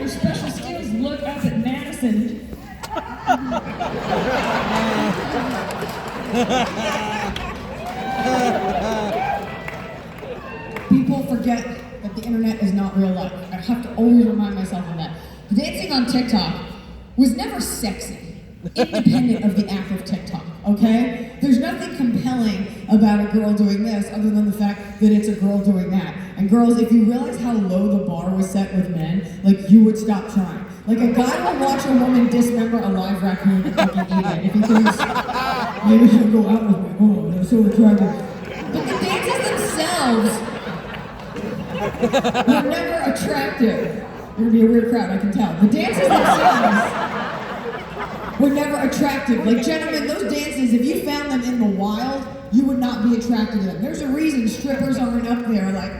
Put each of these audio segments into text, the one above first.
Their special skills look up at Madison. People forget that the internet is not real life. I have to always remind myself of that. Dancing on TikTok was never sexy, independent of the act of TikTok, okay? There's nothing compelling about a girl doing this other than the fact that it's a girl doing that. And girls, if you realize how low the bar was set with men, like, you would stop trying. Like, a guy will watch a woman dismember a live raccoon and fucking eat it if he thinks, maybe she'll go out with me. Oh, they're so attractive. But the dances themselves were never attractive. You're gonna be a weird crowd, I can tell. The dances themselves were never attractive. Like, gentlemen, those dances, if you found them in the wild, you would not be attracted to them. There's a reason strippers aren't up there, like...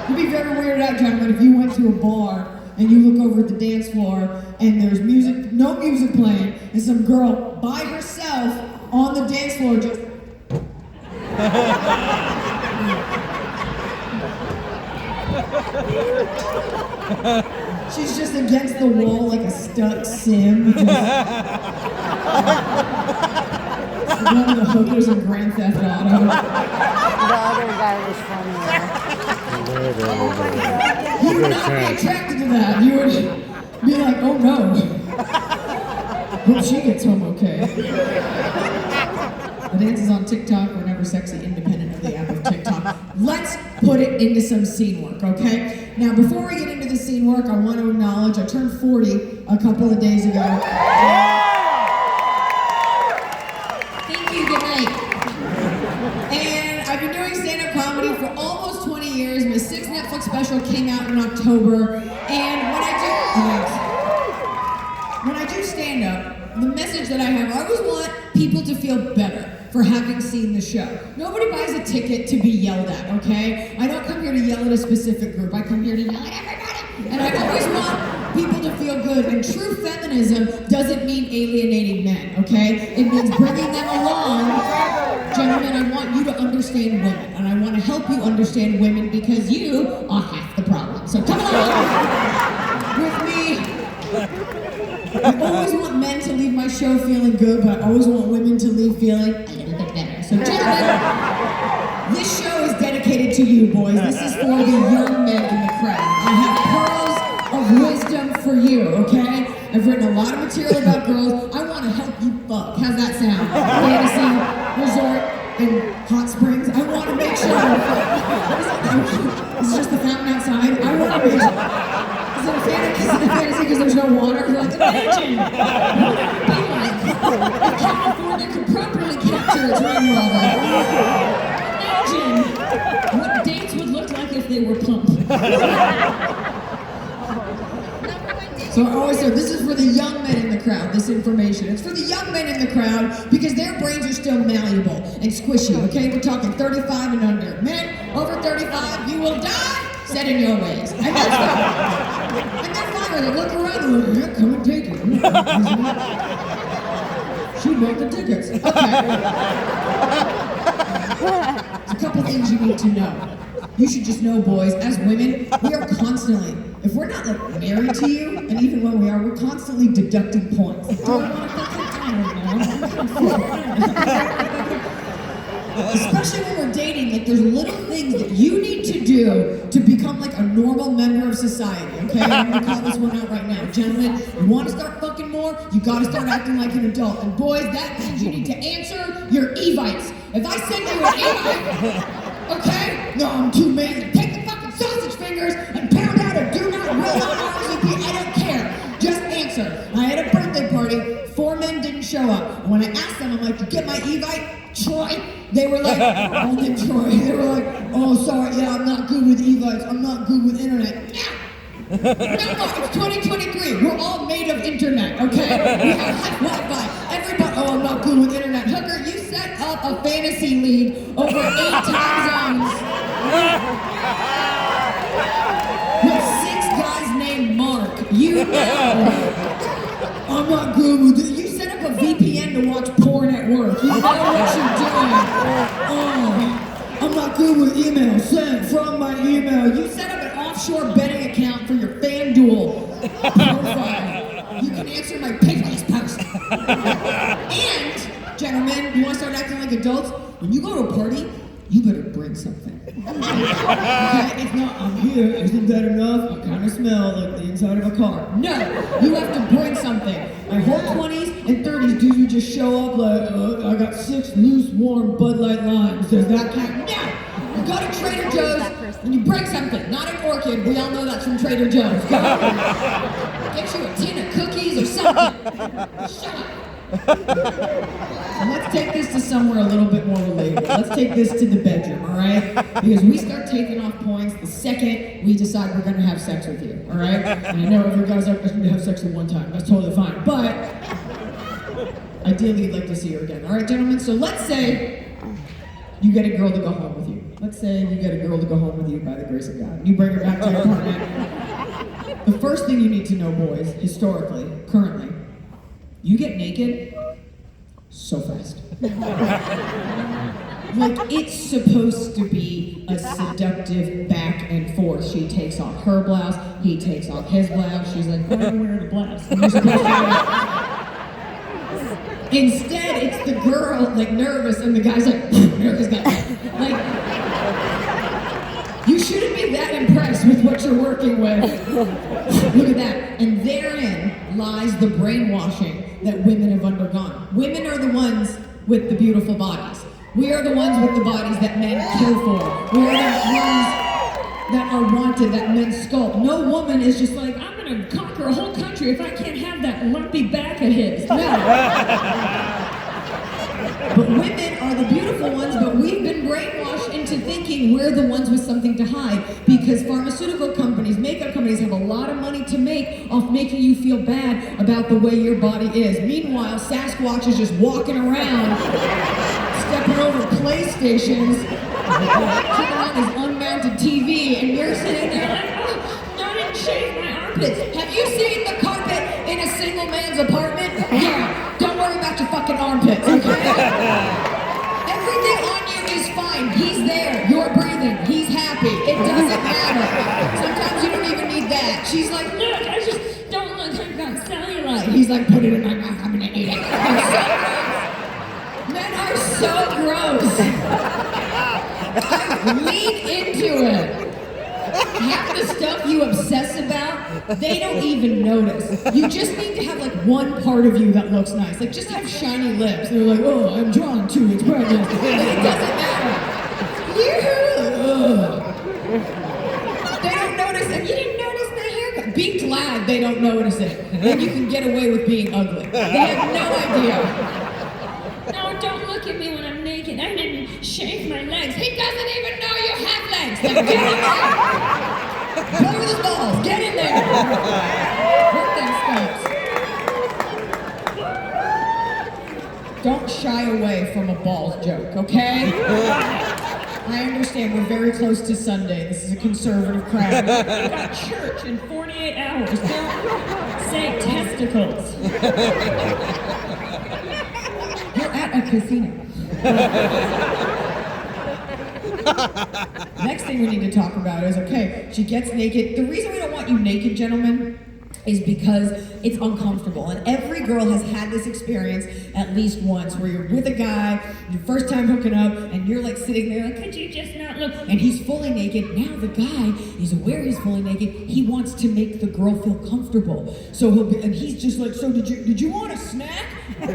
You'd be very weirded out, gentlemen, if you went to a bar and you look over at the dance floor and there's music, no music playing, and some girl by herself on the dance floor just... She's just against the wall like a stuck sim. Just... one of the hookers in Grand Theft Auto. The other guy was funnier. You would not be attracted to that. You would be like, oh no. Hope she gets home okay. The dances on TikTok were never sexy, independent of the app of TikTok. Let's put it into some scene work, okay? Now, before we get into the scene work, I want to acknowledge I turned 40 a couple of days ago. Thank you, good night. And I've been doing stand-up comedy for almost 20 years. My 6th Netflix special came out in October. And when I do stand-up, the message that I have, I always want people to feel better for having seen the show. Nobody buys a ticket to be yelled at, okay? I don't come here to yell at a specific group. I come here to yell at everybody. And I always want people to feel good. And true feminism doesn't mean alienating men, okay? It means bringing them along. Gentlemen, I want you to understand women. And I want to help you understand women because you are half the problem. So come along with me. I always want men to leave my show feeling good, but I always want women to leave feeling a little bit better. So gentlemen, this show is dedicated to you, boys. This is for the young men in the crowd. I have pearls of wisdom for you, okay? I've written a lot of material about girls. I want to help you fuck. How's that sound? Fantasy resort in Hot Springs. I want to make sure. This is just the fountain outside. I want to make sure. Is it a fantasy because there's no water? Like, imagine! If California could properly capture its rainwater. Imagine what dates would look like if they were pumped. So I always say, this is for the young men in the crowd, this information. It's for the young men in the crowd because their brains are still malleable and squishy, okay? We're talking 35 and under. Men over 35, you will die set in your ways. And that's fine. And they're fine. They look around and they're like, yeah, come and take it. She bought the tickets. Okay. There's a couple things you need to know. You should just know, boys, as women, we are constantly, if we're not like married to you, and even when we are, we're constantly deducting points. Do I want to fucking especially when we're dating, like there's little things that you need to do to become like a normal member of society, okay? I'm gonna call this one out right now. Gentlemen, you wanna start fucking more, you gotta start acting like an adult. And boys, that means you need to answer your evites. If I send you an evite, okay? No, I'm too manly. Take the fucking sausage fingers and pound out a do not, will not RSVP. I don't care. Just answer. I had a birthday party, 4 men didn't show up. And when I asked them, I'm like, you get my evite? Troy? They were like, only Troy. They were like, oh, sorry, yeah, I'm not good with evites. I'm not good with internet. Yeah. No, it's 2023. We're all made of internet, okay? We have Wi-Fi. Everybody, oh, I'm not good with internet. Hooker, you set up a fantasy league over 8 time zones with 6 guys named Mark. You know I'm not good with it. You set up a VPN to watch porn at work. You know what you're doing. Oh, I'm not good with email. Sent from my email. offshore betting account for your FanDuel profile. You can answer my Pinterest post. And, gentlemen, you want to start acting like adults? When you go to a party, you better bring something. Okay? It's not, I'm here, isn't that enough? I kind of smell like the inside of a car. No, you have to bring something. My whole 20s and 30s, dudes would just show up like, I got 6 loose, warm Bud Light limes. Does that count? No! You go to Trader Joe's and you bring something. Not an orchid, we all know that's from Trader Joe's. Go. Get you a tin of cookies or something. Shut up. And let's take this to somewhere a little bit more relatable. Let's take this to the bedroom, all right? Because we start taking off points the second we decide we're going to have sex with you, all right? And I know every guy's like, I just need to have sex with one time. That's totally fine. But ideally, you'd like to see her again. All right, gentlemen? So let's say you get a girl to go home with you. Let's say you get a girl to go home with you by the grace of God. You bring her back to your apartment. The first thing you need to know, boys, historically, currently, you get naked so fast. Like, it's supposed to be a seductive back and forth. She takes off her blouse, he takes off his blouse. She's like, why are you wearing a blouse? And you're supposed to Instead, it's the girl, like, nervous, and the guy's like, nervous guy. Like, you shouldn't be that impressed with what you're working with. Look at that. And therein lies the brainwashing that women have undergone. Women are the ones with the beautiful bodies. We are the ones with the bodies that men kill for. We are the ones that are wanted, that men sculpt. No woman is just like, I'm gonna conquer a whole country if I can't have that lumpy back of his. No. But women are the beautiful ones, but we've been brainwashed into thinking we're the ones with something to hide because pharmaceutical companies, makeup companies have a lot of money to make off making you feel bad about the way your body is. Meanwhile, Sasquatch is just walking around, stepping over PlayStations, turning on his unmounted TV, and you're sitting there like, oh, I didn't shave my armpits. Have you seen the carpet in a single man's apartment? Yeah. Don't worry about your fucking armpits, okay? Everything on you is fine. He's there. You're breathing. He's happy. It doesn't matter. Sometimes you don't even need that. She's like, look, I just don't look like that cellulite. He's like, put it in my mouth. I'm gonna eat it. Men are so gross. Lean into it. Half the stuff you obsess about, they don't even notice. You just need to have like one part of you that looks nice. Like just have shiny lips. They're like, oh, I'm drawn to its brightness. Like, it doesn't matter. They don't notice it. You didn't notice my haircut. Be glad they don't notice it. Then you can get away with being ugly. They have no idea. No, don't look at me when I'm naked. I didn't shave my legs. He doesn't even know you have legs. Then get in there. Play with his balls. Get in there. Hurt them scopes. Don't shy away from a balls joke, okay? I understand we're very close to Sunday. This is a conservative crowd. We got church in 48 hours. Don't say testicles. You're at a casino. Next thing we need to talk about is, okay, she gets naked. The reason we don't want you naked, gentlemen, is because it's uncomfortable. And every girl has had this experience at least once where you're with a guy, your first time hooking up, and you're like sitting there like, could you just not look? And he's fully naked. Now the guy is aware he's fully naked. He wants to make the girl feel comfortable. So and he's just like, so did you want a snack? No! I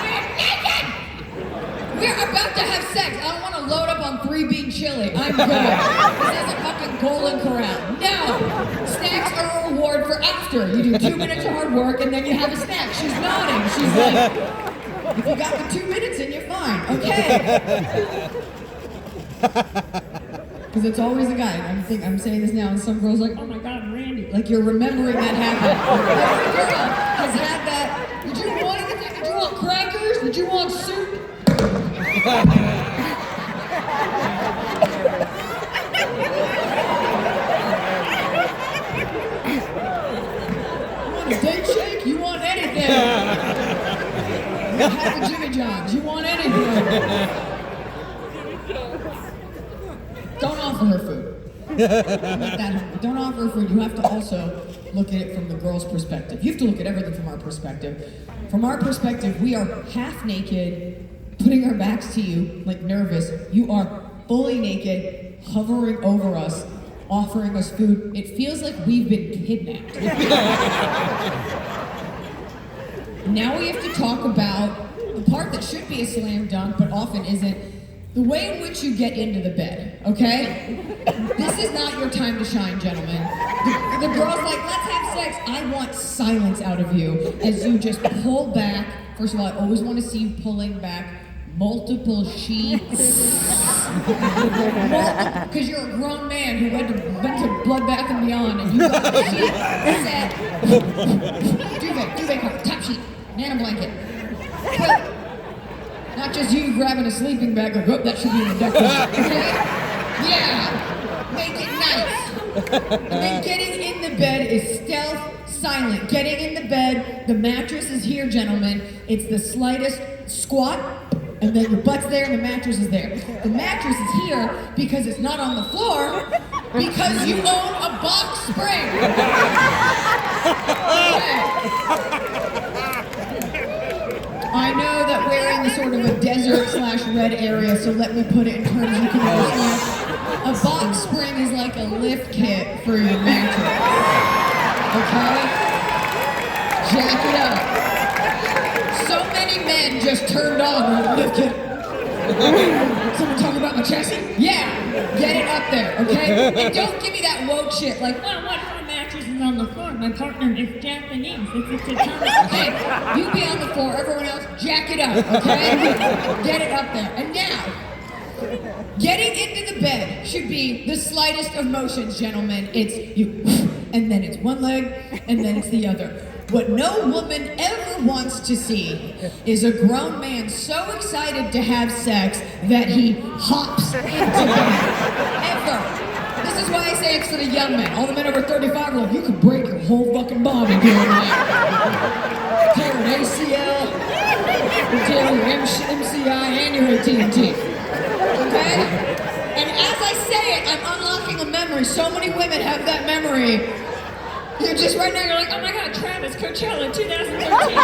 am naked! We're about to have sex. I don't want to load up on 3-bean chili. I'm good. This isn't fucking Golden Corral. No! Snacks are a reward for after. You do 2 minutes of hard work and then you have a snack. She's nodding. She's like, if you got the 2 minutes in, you're fine. Okay. Because it's always a guy. I'm saying this now, and some girls are like, oh my God, Randy. Like you're remembering that happened. Every girl has had that. Did you want anything? Did you want crackers? Did you want soup? You want a date shake? You want anything? You have the Jimmy Johns. You want anything? Don't offer her food. Not that hungry. Don't offer food. You have to also look at it from the girl's perspective. You have to look at everything from our perspective. From our perspective, we are half naked, putting our backs to you, like nervous. You are fully naked, hovering over us, offering us food. It feels like we've been kidnapped. Now we have to talk about the part that should be a slam dunk, but often isn't. The way in which you get into the bed, okay? This is not your time to shine, gentlemen. The girl's like, let's have sex. I want silence out of you as you just pull back. First of all, I always want to see you pulling back multiple sheets. Because you're a grown man who went to Blood Bath and Beyond, and you got the sheet set. Duvet cover, top sheet, nana blanket. Not just you grabbing a sleeping bag or, oh, that should be in the duck bag, okay? Yeah, make it nice. And then getting in the bed is stealth, silent. Getting in the bed, the mattress is here, gentlemen. It's the slightest squat, and then your butt's there and the mattress is there. The mattress is here because it's not on the floor, because you own a box spring. Okay. I know that we're in sort of a desert/red area, so let me put it in terms you can understand. A box spring is like a lift kit for your mattress. Okay? Jack it up. So many men just turned on a lift kit. Someone talking about my chest? Yeah, get it up there, okay? And don't give me that woke shit like, well, what if my mattress is on the floor? My partner is Japanese. It's Italian. Okay, you be on the floor, everyone else, jack it up, okay? Get it up there. And now, getting into the bed should be the slightest of motions, gentlemen. It's you, and then it's one leg, and then it's the other. What no woman ever wants to see is a grown man so excited to have sex that he hops into bed. Ever. This is why I say it's for the young men. All the men over 35 are like, you could break your whole fucking body doing that. Tear an ACL, tear your MCI, and your AT&T. Okay? And as I say it, I'm unlocking a memory. So many women have that memory. You're just right now, you're like, oh my God, Travis, Coachella, 2013.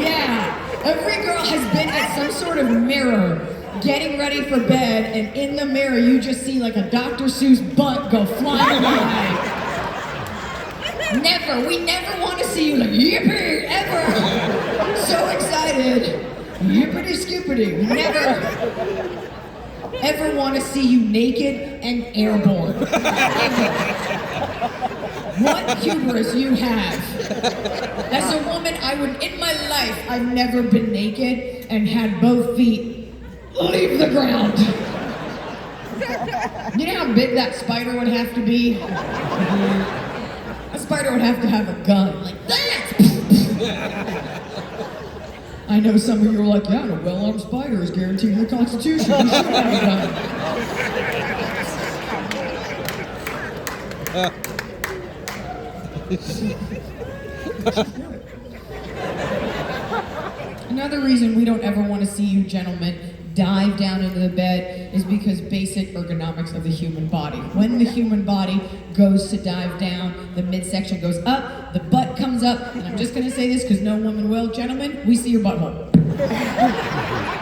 Yeah, every girl has been at some sort of mirror getting ready for bed, and in the mirror you just see like a Dr. Seuss butt go flying by. We never want to see you like, yippee, ever. So excited, yippity skippity. We never ever want to see you naked and airborne. Ever. What hubris you have. As a woman, in my life, I've never been naked and had both feet leave the ground. You know how big that spider would have to be? A spider would have to have a gun, like that! I know some of you are like, yeah, a well-armed spider is guaranteed in the Constitution. You should have a gun. Another reason we don't ever want to see you gentlemen dive down into the bed is because basic ergonomics of the human body. When the human body goes to dive down, the midsection goes up, the butt comes up, and I'm just going to say this because no woman will. Gentlemen, we see your butthole.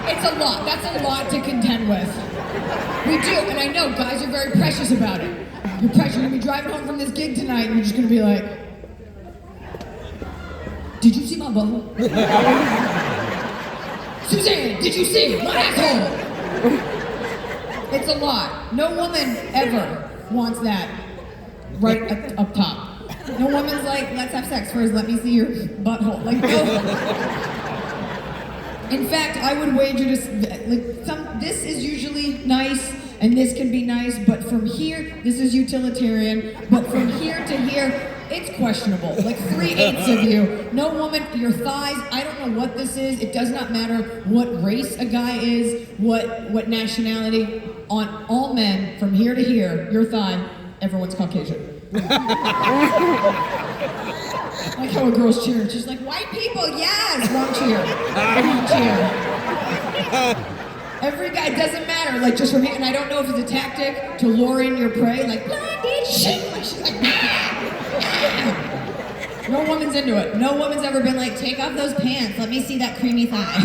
It's a lot. That's a lot to contend with. We do, and I know guys are very precious about it. You're precious. You're going to be driving home from this gig tonight, and you're just going to be like, did you see my butthole? Suzanne, did you see my asshole? It's a lot. No woman ever wants that right up top. No woman's like, let's have sex first, let me see your butthole. Like, no. In fact, I would wager this is usually nice, and this can be nice, but from here, this is utilitarian, but from here to here, it's questionable. Like 3/8 of you. No woman, your thighs, I don't know what this is. It does not matter what race a guy is, what nationality. On all men, from here to here, your thigh, everyone's Caucasian. Like how a girl's cheering. She's like, white people, yes! Wrong cheer. Wrong cheer. Every guy, doesn't matter, like just from here, and I don't know if it's a tactic to lure in your prey, like, blinded, shoot, like she's like, No woman's into it. No woman's ever been like, take off those pants, let me see that creamy thigh.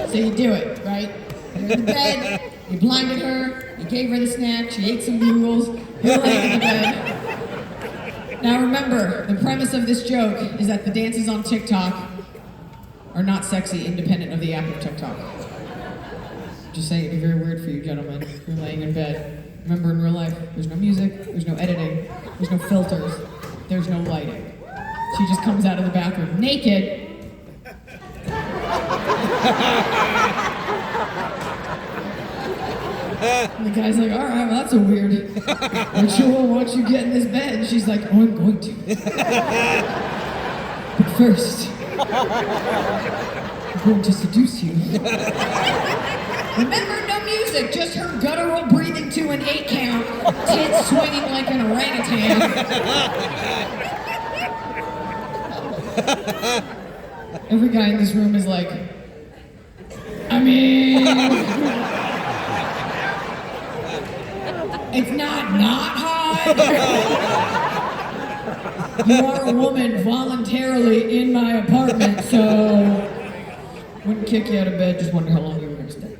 So you do it, right? You're in the bed, you blinded her, you gave her the snack, she ate some noodles, you're laying in the bed. Now remember, the premise of this joke is that the dances on TikTok are not sexy, independent of the app of TikTok. Just saying, it'd be very weird for you gentlemen if you're laying in bed. Remember, in real life, there's no music, there's no editing, there's no filters, there's no lighting. She just comes out of the bathroom naked. And the guy's like, all right, well, that's a weird ritual. Once you get in this bed, and she's like, oh, I'm going to. But first, I'm going to seduce you. Remember, no music, just her guttural breathing to an 8 count, tits swinging like an orangutan. Every guy in this room is like, I mean, it's not hot. You are a woman voluntarily in my apartment, so wouldn't kick you out of bed, just wonder how long you were going to stay.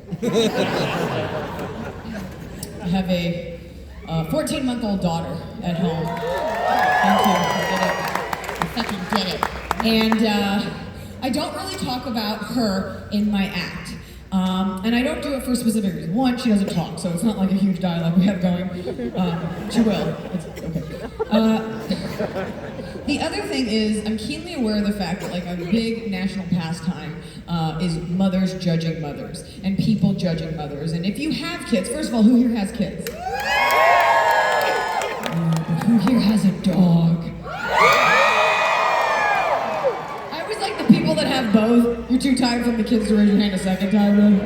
I have a 14-month-old daughter at home. Thank you, I did it. And I don't really talk about her in my act. And I don't do it for a specific reason. One, she doesn't talk, so it's not like a huge dialogue we have going. She will. It's okay. The other thing is, I'm keenly aware of the fact that like a big national pastime is mothers judging mothers and people judging mothers. And if you have kids, first of all, who here has kids? Who here has a dog? I always like the people that have both. You're too tired from the kids to raise your hand a second time.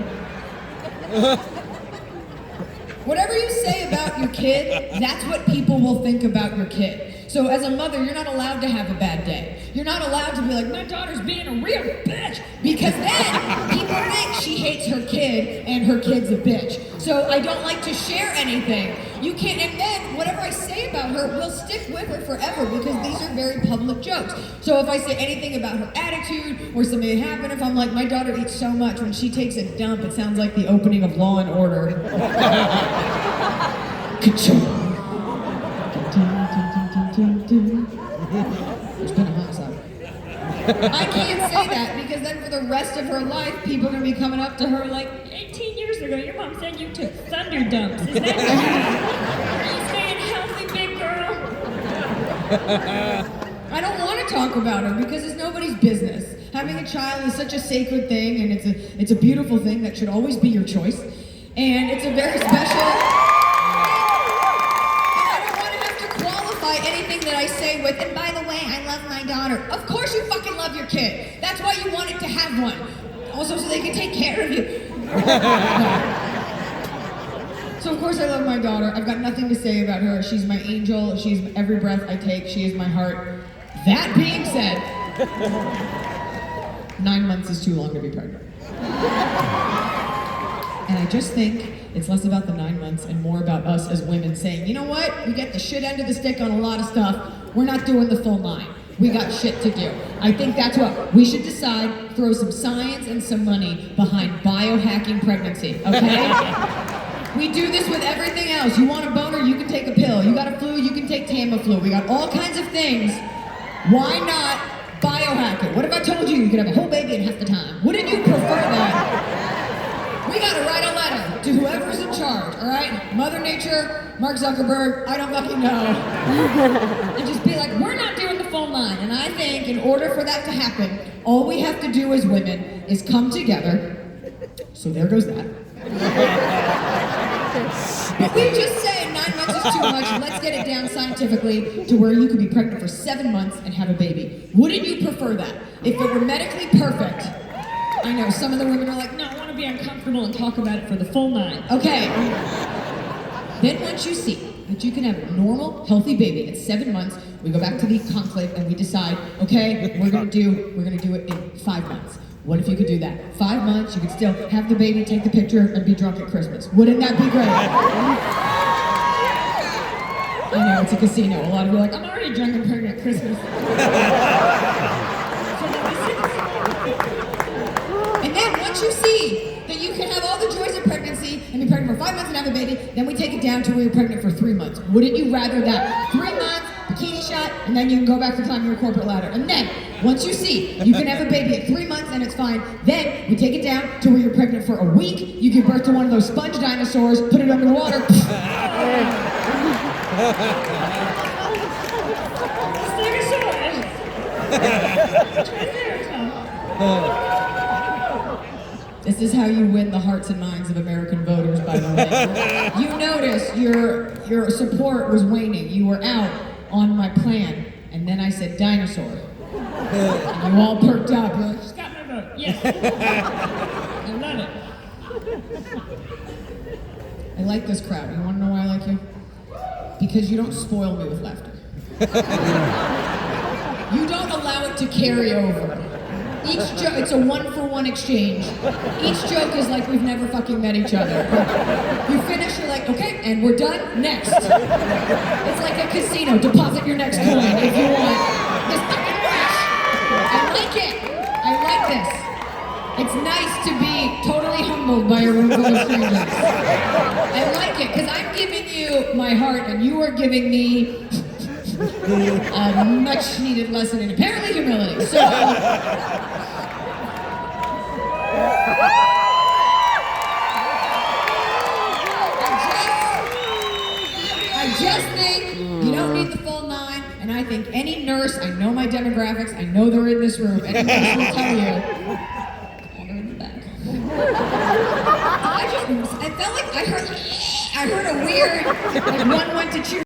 Whatever you say about your kid, that's what people will think about your kid. So as a mother, you're not allowed to have a bad day. You're not allowed to be like, my daughter's being a real bitch, because then people think she hates her kid and her kid's a bitch. So I don't like to share anything. You can't, and then whatever I say about her will stick with her forever, because these are very public jokes. So if I say anything about her attitude or something that happened, if I'm like, my daughter eats so much, when she takes a dump, it sounds like the opening of Law and Order. Ka-choo. There's been a homicide. I can't say that, because then for the rest of her life, people are going to be coming up to her like, 18 years ago, your mom said you took thunder dumps. Is that right? Are you staying healthy, big girl? I don't want to talk about her because it's nobody's business. Having a child is such a sacred thing, and it's a beautiful thing that should always be your choice. And it's a very special... anything that I say with, and by the way, I love my daughter. Of course you fucking love your kid. That's why you wanted to have one. Also so they can take care of you. So of course I love my daughter. I've got nothing to say about her. She's my angel. She's every breath I take. She is my heart. That being said, 9 months is too long to be pregnant. And I just think it's less about the 9 months and more about us as women saying, you know what? We get the shit end of the stick on a lot of stuff. We're not doing the full 9. We got shit to do. I think that's what we should decide, throw some science and some money behind biohacking pregnancy, okay? We do this with everything else. You want a boner, you can take a pill. You got a flu, you can take Tamiflu. We got all kinds of things. Why not biohack it? What if I told you you could have a whole baby in half the time? Wouldn't you prefer that? We gotta write a letter to whoever's in charge, all right? Mother Nature, Mark Zuckerberg, I don't fucking know. And just be like, we're not doing the full 9. And I think in order for that to happen, all we have to do as women is come together. So there goes that. But we just say 9 months is too much, let's get it down scientifically to where you could be pregnant for 7 months and have a baby. Wouldn't you prefer that? If it were medically perfect, I know some of the women are like, no, I want to be uncomfortable and talk about it for the full 9. Okay. Then once you see that you can have a normal, healthy baby at 7 months, we go back to the conclave and we decide, okay, we're gonna do it in 5 months. What if you could do that? 5 months, you could still have the baby, take the picture, and be drunk at Christmas. Wouldn't that be great? I know, it's a casino. A lot of you are like, I'm already drunk and pregnant at Christmas. And then once you see that you can have all the joys of pregnancy and be pregnant for 5 months and have a baby, then we take it down to where you're pregnant for 3 months. Wouldn't you rather that? 3 months, bikini shot, and then you can go back to climbing your corporate ladder. And then, once you see you can have a baby at 3 months and it's fine, then we take it down to where you're pregnant for a week, you give birth to one of those sponge dinosaurs, put it under the water. This is how you win the hearts and minds of American voters, by the way. You noticed your support was waning. You were out on my plan, and then I said dinosaur. And you all perked up. You're like, she's got my vote. Yes. I love it. I like this crowd. You want to know why I like you? Because you don't spoil me with laughter. You don't allow it to carry over. Each joke, it's a one-for-one exchange. Each joke is like we've never fucking met each other. You finish, you're like, okay, and we're done, next. It's like a casino, deposit your next coin if you want. Just fucking rush. I like it. I like this. It's nice to be totally humbled by a room full of strangers. I like it, because I'm giving you my heart, and you are giving me a much-needed lesson in apparently humility. So, I just think you don't need the full 9, and I think any nurse, I know my demographics, I know they're in this room, any nurse will tell you, they're in the back. I felt like I heard a weird, like one went to cheer.